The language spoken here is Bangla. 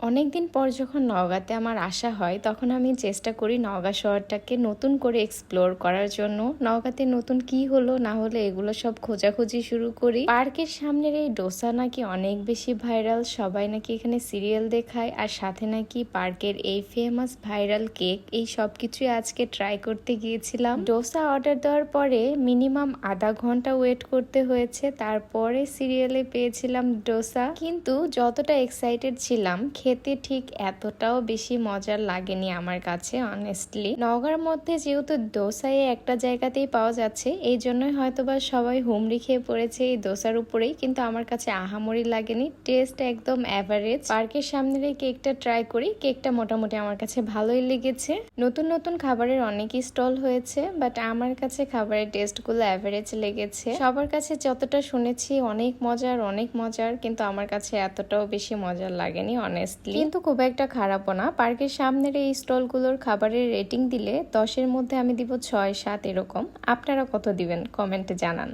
অনেকদিন পর যখন নওগাঁতে আমার আসা হয় তখন আমি চেষ্টা করি নওগাঁ শহরটাকে নতুন করে এক্সপ্লোর করার জন্য। নওগাঁতে নতুন কি হলো না হলো এগুলো সব খোঁজাখুঁজি শুরু করি। পার্কের সামনের এই ডোসা নাকি অনেক বেশি ভাইরাল, সবাই নাকি এখানে সিরিয়াল দেখায়, আর সাথে নাকি পার্কের এই ফেমাস ভাইরাল কেক, এই সব কিছুই আজকে ট্রাই করতে গিয়েছিলাম। ডোসা অর্ডার দেওয়ার পরে মিনিমাম আধা ঘন্টা ওয়েট করতে হয়েছে, তারপরে সিরিয়ালে পেয়েছিলাম ডোসা। কিন্তু যতটা এক্সাইটেড ছিলাম খেতে ঠিক এতটাও বেশি মজার লাগেনি আমার কাছে অনেস্টলি। নওগাঁর মধ্যে যেহেতু ডোসাই একটা জায়গাতেই পাওয়া যাচ্ছে, এই জন্যই হয়তোবা সবাই হুমড়ি খেয়ে পড়েছে এই ডোসার উপরেই, কিন্তু আমার কাছে আহামরি লাগেনি, টেস্ট একদম অ্যাভারেজ। পার্কের সামনের এই কেকটা ট্রাই করি, কেকটা মোটামুটি আমার কাছে ভালোই লেগেছে। নতুন নতুন খাবারের অনেকই স্টল হয়েছে, বাট আমার কাছে খাবারের টেস্টগুলো অ্যাভারেজ লেগেছে। সবার কাছে যতটা শুনেছি অনেক মজার, কিন্তু আমার কাছে এতটাও বেশি মজার লাগেনি অনেস্টলি। কিন্তু খুব একটা খারাপও না। পার্কের সামনের এই স্টলগুলোর খাবারের রেটিং দিলে 10-এর মধ্যে আমি দিব 6-7 এরকম। আপনারা কত দিবেন কমেন্টে জানান।